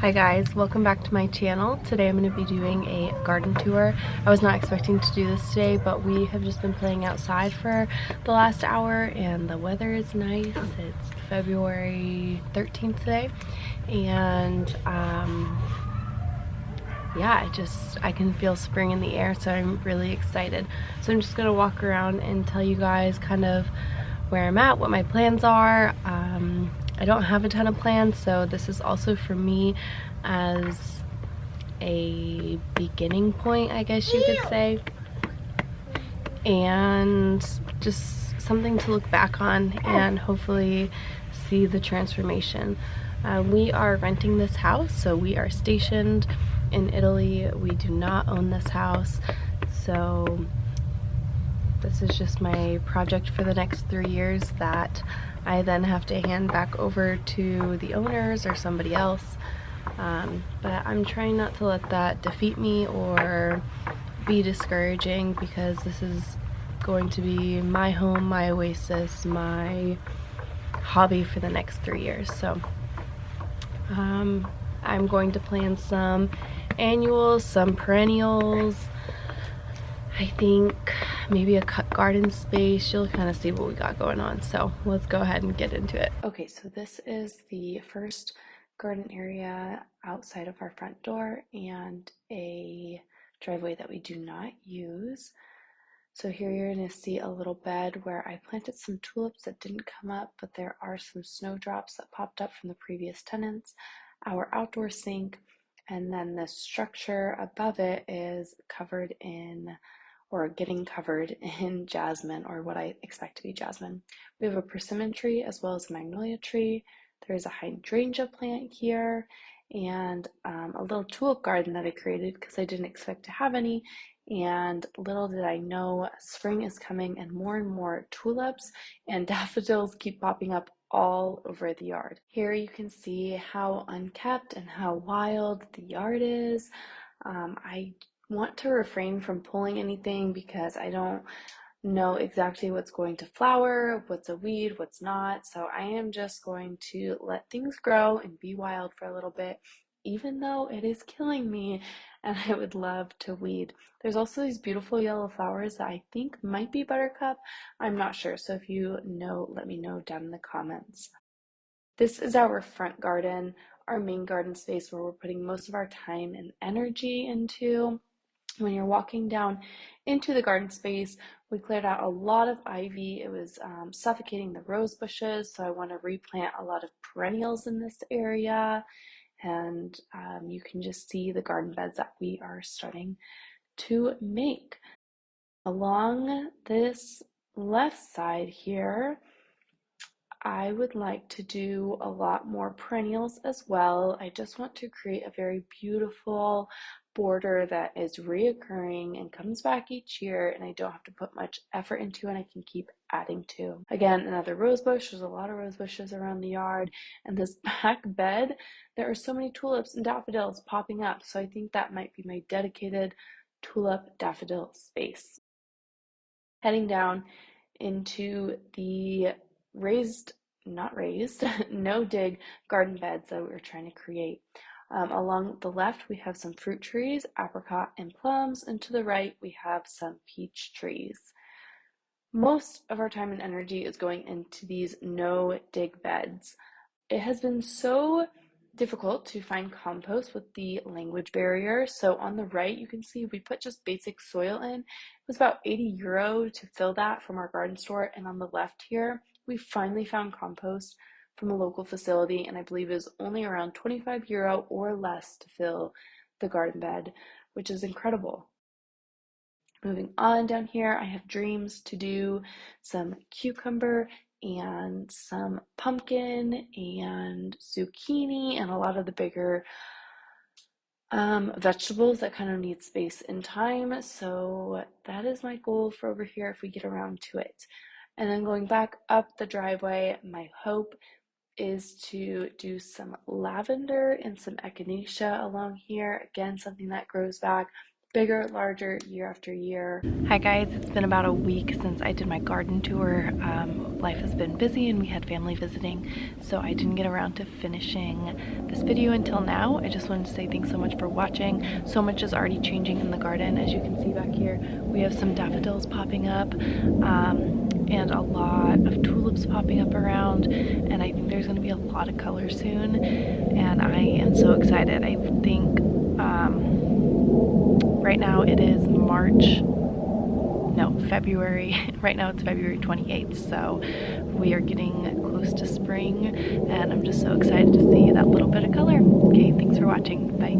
Hi guys, welcome back to my channel. Today I'm going to be doing a garden tour. I was not expecting to do this today, but we have just been playing outside for the last hour and the weather is nice. It's February 13th today, and yeah, I can feel spring in the air, so I'm really excited. So I'm just going to walk around and tell you guys kind of where I'm at, what my plans are. I don't have a ton of plans, so this is also for me as a beginning point, I guess you could say, and just something to look back on and hopefully see the transformation. We are renting this house, so we are stationed in Italy. We do not own this house, so this is just my project for the next 3 years that I then have to hand back over to the owners or somebody else. But I'm trying not to let that defeat me or be discouraging, because this is going to be my home, my oasis, my hobby for the next 3 years. So I'm going to plan some annuals, some perennials, I think maybe a cut garden space. You'll kind of see what we got going on. So let's go ahead and get into it. Okay, so this is the first garden area outside of our front door and a driveway that we do not use. So here you're going to see a little bed where I planted some tulips that didn't come up, but there are some snowdrops that popped up from the previous tenants, our outdoor sink, and then the structure above it is covered in, or getting covered in, jasmine, or what I expect to be jasmine. We have a persimmon tree as well as a magnolia tree. There's a hydrangea plant here, and a little tulip garden that I created because I didn't expect to have any. And little did I know, spring is coming and more tulips and daffodils keep popping up all over the yard. Here you can see how unkept and how wild the yard is. I want to refrain from pulling anything because I don't know exactly what's going to flower, what's a weed, what's not. So I am just going to let things grow and be wild for a little bit, even though it is killing me and I would love to weed. There's also these beautiful yellow flowers that I think might be buttercup. I'm not sure. So if you know, let me know down in the comments. This is our front garden, our main garden space where we're putting most of our time and energy into. When you're walking down into the garden space, we cleared out a lot of ivy. It was suffocating the rose bushes, so I want to replant a lot of perennials in this area. And you can just see the garden beds that we are starting to make. Along this left side here, I would like to do a lot more perennials as well. I just want to create a very beautiful border that is reoccurring and comes back each year, and I don't have to put much effort into, and I can keep adding to. Again, another rose bush. There's a lot of rose bushes around the yard, and this back bed, there are so many tulips and daffodils popping up, so I think that might be my dedicated tulip daffodil space. Heading down into the not raised, no dig garden beds that we were trying to create. Along the left, we have some fruit trees, apricot and plums, and to the right, we have some peach trees. Most of our time and energy is going into these no dig beds. It has been so difficult to find compost with the language barrier. So on the right, you can see we put just basic soil in. It was about €80 to fill that from our garden store. And on the left here, we finally found compost from a local facility, and I believe it is only around €25 or less to fill the garden bed, which is incredible. Moving on down here, I have dreams to do some cucumber and some pumpkin and zucchini and a lot of the bigger vegetables that kind of need space and time. So that is my goal for over here if we get around to it. And then going back up the driveway, my hope is to do some lavender and some echinacea along here. Again, something that grows back bigger, larger year after year. Hi guys, it's been about a week since I did my garden tour. Life has been busy and we had family visiting, so I didn't get around to finishing this video until now. I just wanted to say thanks so much for watching. So much is already changing in the garden. As you can see back here, we have some daffodils popping up and a lot of tulips popping up around, and I think there's going to be a lot of color soon, and I am so excited. I think right now it is February. Right now it's February 28th, so we are getting close to spring, and I'm just so excited to see that little bit of color. Okay, thanks for watching. Bye.